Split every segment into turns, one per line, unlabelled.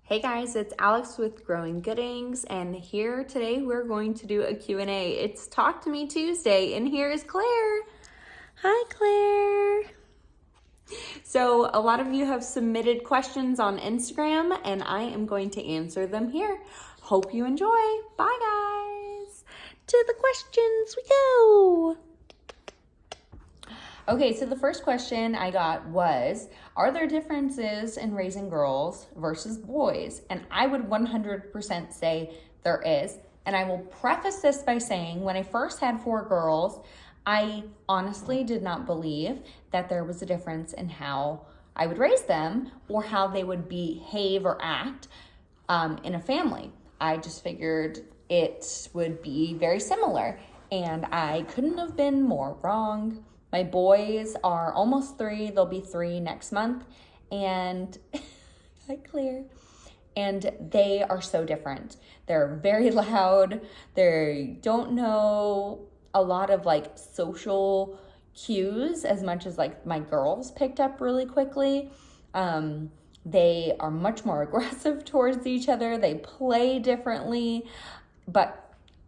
Hey guys, it's Alex with Growing Goodings, and here today we're going to do a Q&A. It's Talk to Me Tuesday, and here is Claire. Hi, Claire. So a lot of you have submitted questions on Instagram, and I am going to answer them here. Hope you enjoy. Bye, guys. To the questions we go. Okay, so the first question I got was, are there differences in raising girls versus boys? And I would 100% say there is. And I will preface this by saying, when I first had 4 girls, I honestly did not believe that there was a difference in how I would raise them or how they would behave or act in a family. I just figured it would be very similar, and I couldn't have been more wrong. My boys are almost 3. They'll be 3 next month. And hi, Claire. And they are so different. They're very loud. They don't know a lot of like social cues as much as like my girls picked up really quickly. They are much more aggressive towards each other. They play differently, but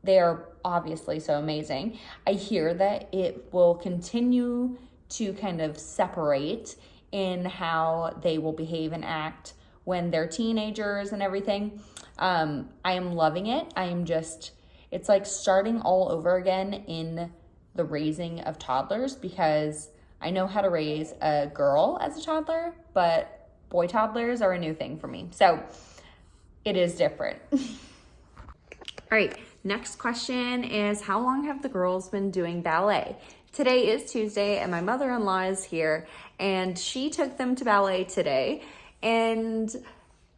they are obviously so amazing. I hear that it will continue to kind of separate in how they will behave and act when they're teenagers and everything. I am loving it. It's like starting all over again in the raising of toddlers, because I know how to raise a girl as a toddler, but boy toddlers are a new thing for me. So it is different. All right, next question is, how long have the girls been doing ballet? Today is Tuesday, and my mother-in-law is here, and she took them to ballet today, and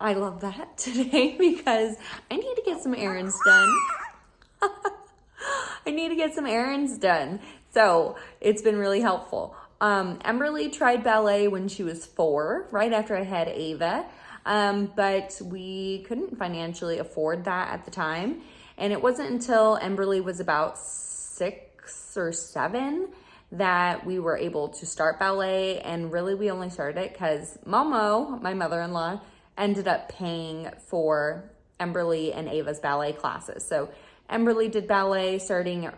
I love that today because I need to get some errands done. So it's been really helpful. Emberly tried ballet when she was 4, right after I had Ava, but we couldn't financially afford that at the time. And it wasn't until Emberly was about 6 or 7 that we were able to start ballet. And really, we only started it because Momo, my mother-in-law, ended up paying for Emberly and Ava's ballet classes. So Emberly did ballet starting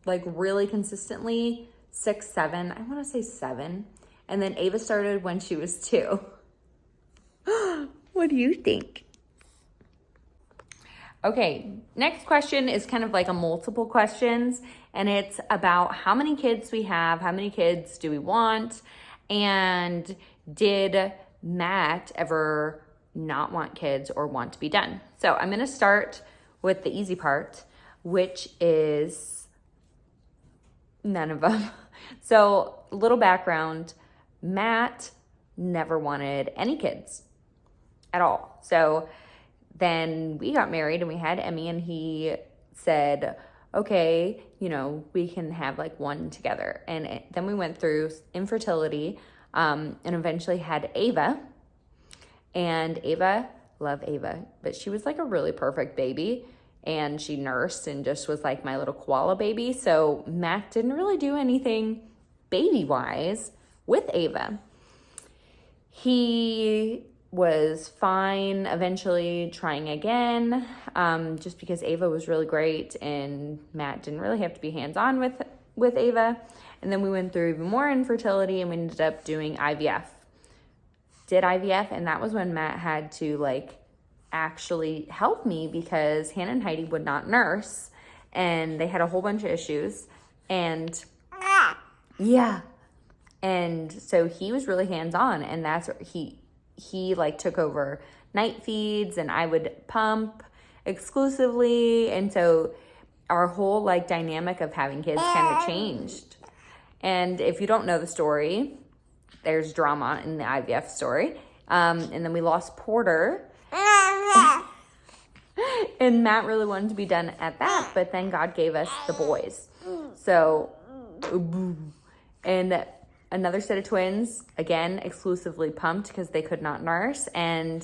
like really consistently 6, 7, I want to say 7. And then Ava started when she was 2. What do you think? Okay, next question is kind of like a multiple questions, and it's about how many kids we have, how many kids do we want, and did Matt ever not want kids or want to be done? So I'm gonna start with the easy part, which is none of them. So a little background, Matt never wanted any kids at all. So then we got married and we had Emmy, and he said, okay, we can have like 1 together. And then we went through infertility and eventually had Ava. And Ava, love Ava, but she was like a really perfect baby, and she nursed and just was like my little koala baby. So Matt didn't really do anything baby-wise with Ava. He was fine eventually trying again, just because Ava was really great and Matt didn't really have to be hands-on with Ava. And then we went through even more infertility, and we ended up doing IVF. Did IVF, and that was when Matt had to like actually help me because Hannah and Heidi would not nurse, and they had a whole bunch of issues. And yeah, and so he was really hands-on, and that's where he like took over night feeds, and I would pump exclusively. And so our whole like dynamic of having kids kind of changed. And if you don't know the story, there's drama in the IVF story. And then we lost Porter. And Matt really wanted to be done at that, but then God gave us the boys. So, and another set of twins, again, exclusively pumped because they could not nurse. And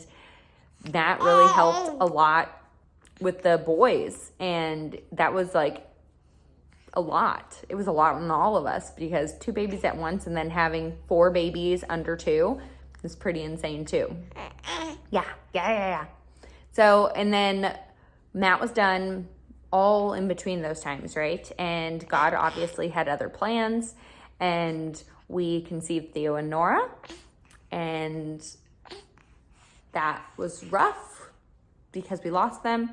that really helped a lot with the boys. And that was like a lot. It was a lot on all of us because 2 babies at once and then having 4 babies under 2 is pretty insane too. Yeah. So, and then Matt was done all in between those times, right? And God obviously had other plans, and we conceived Theo and Nora, and that was rough because we lost them.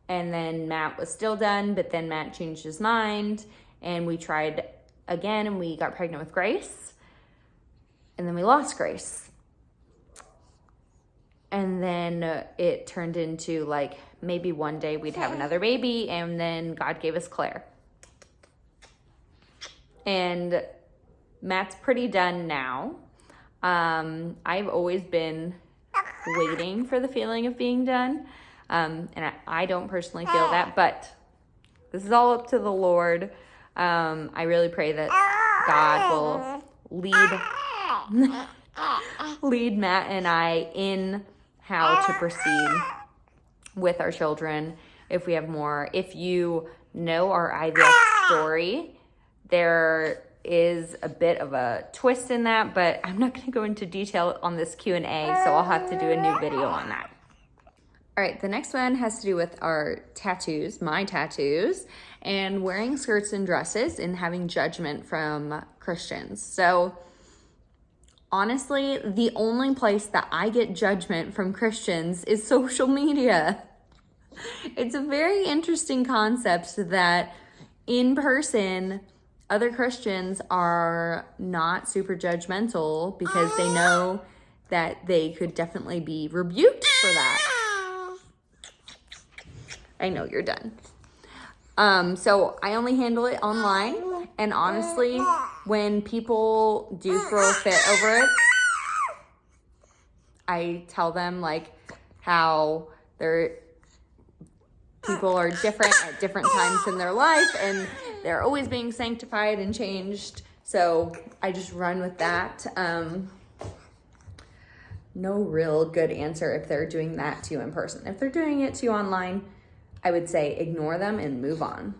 And then Matt was still done, but then Matt changed his mind, and we tried again, and we got pregnant with Grace, and then we lost Grace. And then it turned into like maybe one day we'd have another baby, and then God gave us Claire. And Matt's pretty done now. I've always been waiting for the feeling of being done. And I don't personally feel that, but this is all up to the Lord. I really pray that God will lead Matt and I in how to proceed with our children if we have more. If you know our IVF story, there is a bit of a twist in that, but I'm not going to go into detail on this Q&A, so I'll have to do a new video on that. All right, the next one has to do with our tattoos, my tattoos, and wearing skirts and dresses and having judgment from Christians. So honestly, the only place that I get judgment from Christians is social media. It's a very interesting concept that in person, other Christians are not super judgmental because they know that they could definitely be rebuked for that. I know you're done. So I only handle it online, and honestly, when people do throw a fit over it, I tell them like how people are different at different times in their life, and they're always being sanctified and changed. So I just run with that. No real good answer if they're doing that to you in person. If they're doing it to you online, I would say ignore them and move on.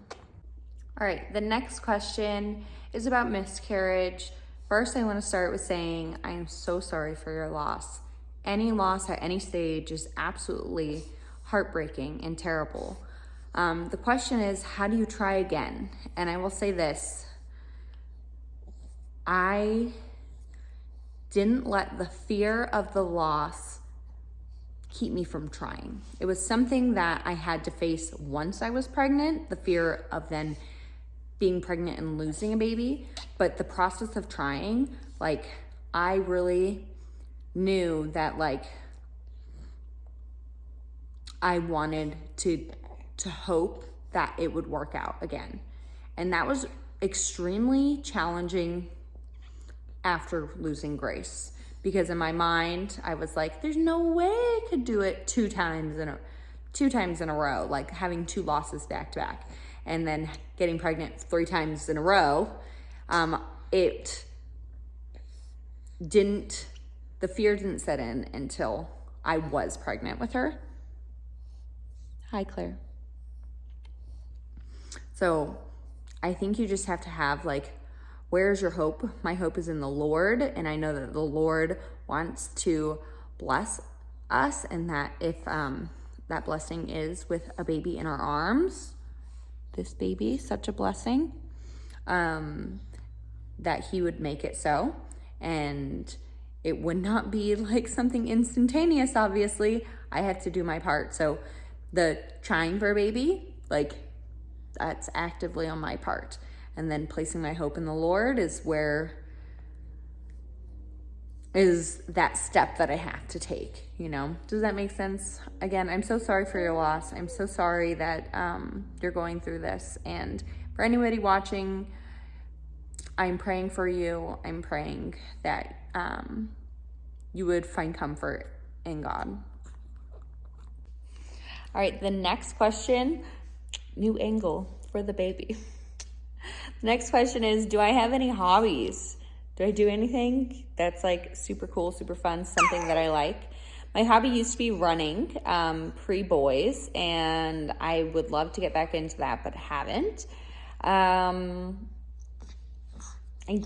All right, the next question is about miscarriage. First, I want to start with saying I am so sorry for your loss. Any loss at any stage is absolutely heartbreaking and terrible. The question is, how do you try again? And I will say this, I didn't let the fear of the loss keep me from trying. It was something that I had to face once I was pregnant, the fear of then being pregnant and losing a baby. But the process of trying, like, I really knew that, like, I wanted to hope that it would work out again. And that was extremely challenging after losing Grace, because in my mind I was like, there's no way I could do it two times in a row, like having two losses back to back and then getting pregnant 3 times in a row. The fear didn't set in until I was pregnant with her. Hi, Claire. So I think you just have to have like, where's your hope? My hope is in the Lord, and I know that the Lord wants to bless us, and that if that blessing is with a baby in our arms, this baby, such a blessing, that he would make it so, and it would not be like something instantaneous. Obviously, I had to do my part. So the trying for a baby, like, that's actively on my part. And then placing my hope in the Lord is that step that I have to take, you know? Does that make sense? Again, I'm so sorry for your loss. I'm so sorry that you're going through this. And for anybody watching, I'm praying for you. I'm praying that you would find comfort in God. All right, the next question, new angle for the baby. The next question is, do I have any hobbies? Do I do anything that's like super cool, super fun, something that I like? My hobby used to be running pre-boys, and I would love to get back into that, but haven't. I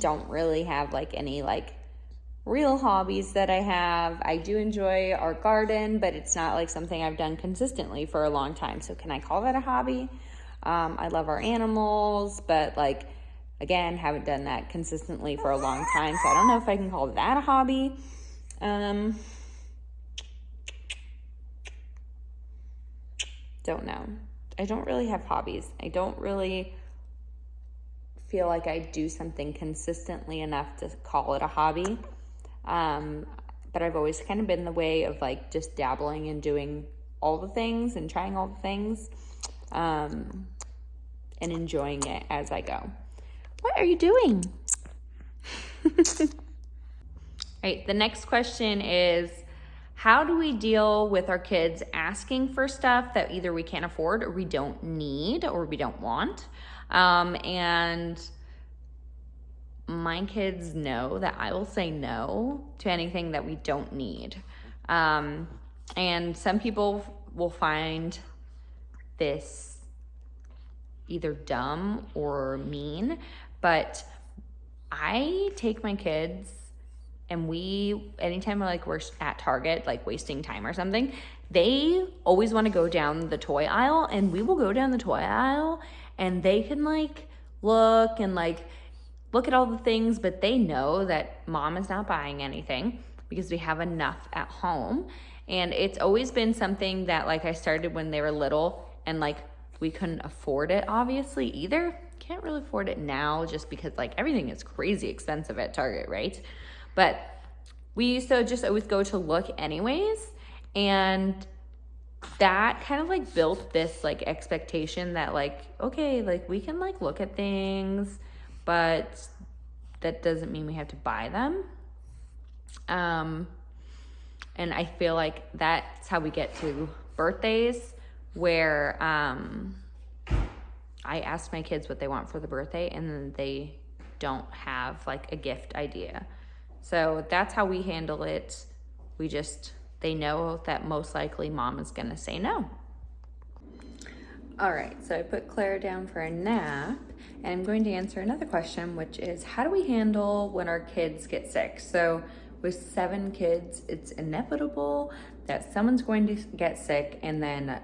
don't really have like any like real hobbies that I have. I do enjoy our garden, but it's not like something I've done consistently for a long time. So can I call that a hobby? I love our animals, but like, again, haven't done that consistently for a long time. So I don't know if I can call that a hobby. Don't know. I don't really have hobbies. I don't really feel like I do something consistently enough to call it a hobby. But I've always kind of been the way of like just dabbling and doing all the things and trying all the things, and enjoying it as I go. What are you doing? All right, the next question is, how do we deal with our kids asking for stuff that either we can't afford or we don't need or we don't want? And my kids know that I will say no to anything that we don't need. And some people will find this either dumb or mean, but I take my kids and anytime we're at Target, like wasting time or something, they always want to go down the toy aisle, and we will go down the toy aisle and they can like look at all the things, but they know that mom is not buying anything because we have enough at home. And it's always been something that like I started when they were little, and like we couldn't afford it obviously either. Can't really afford it now just because like everything is crazy expensive at Target, right? But we used to just always go to look anyways, and that kind of like built this like expectation that like, okay, like we can like look at things, but that doesn't mean we have to buy them. And I feel like that's how we get to birthdays, where I ask my kids what they want for the birthday, and then they don't have like a gift idea. So that's how we handle it. They know that most likely mom is gonna say no. All right, so I put Claire down for a nap, and I'm going to answer another question, which is, how do we handle when our kids get sick? So with 7 kids, it's inevitable that someone's going to get sick, and then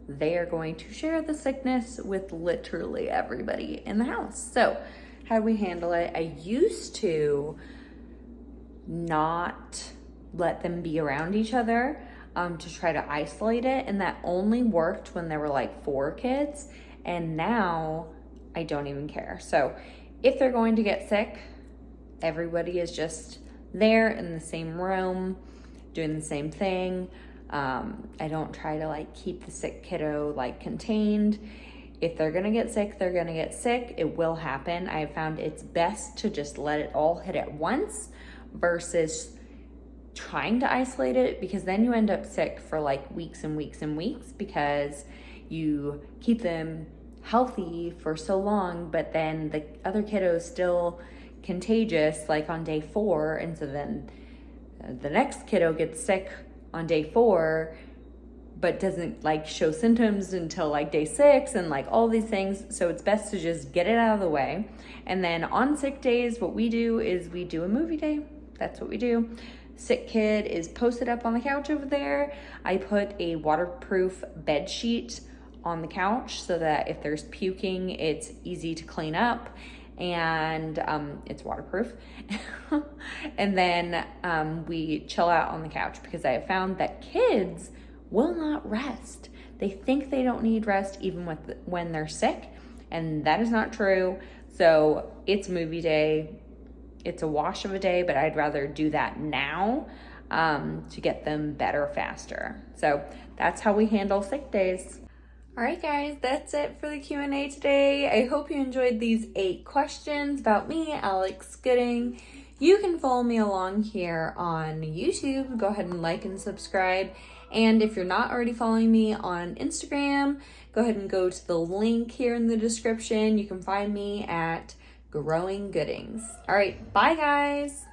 they are going to share the sickness with literally everybody in the house. So how do we handle it? I used to not let them be around each other, to try to isolate it, and that only worked when there were like 4 kids, and now I don't even care. So if they're going to get sick, everybody is just there in the same room doing the same thing. I don't try to like keep the sick kiddo like contained. If they're gonna get sick, they're gonna get sick. It will happen. I have found it's best to just let it all hit at once versus trying to isolate it, because then you end up sick for like weeks and weeks and weeks because you keep them healthy for so long, but then the other kiddo is still contagious like on day 4, and so then the next kiddo gets sick on day 4 but doesn't like show symptoms until like day 6, and like all these things. So it's best to just get it out of the way. And then on sick days, what we do is we do a movie day. That's what we do. Sick kid is posted up on the couch over there. I put a waterproof bed sheet on the couch so that if there's puking, it's easy to clean up, and it's waterproof. And then we chill out on the couch, because I have found that kids will not rest. They think they don't need rest even when they're sick, and that is not true. So it's movie day. It's a wash of a day, but I'd rather do that now to get them better faster. So that's how we handle sick days. All right, guys, that's it for the Q&A today. I hope you enjoyed these 8 questions about me, Alex Gooding. You can follow me along here on YouTube. Go ahead and like and subscribe. And if you're not already following me on Instagram, go ahead and go to the link here in the description. You can find me at Growing Goodings. All right, bye, guys.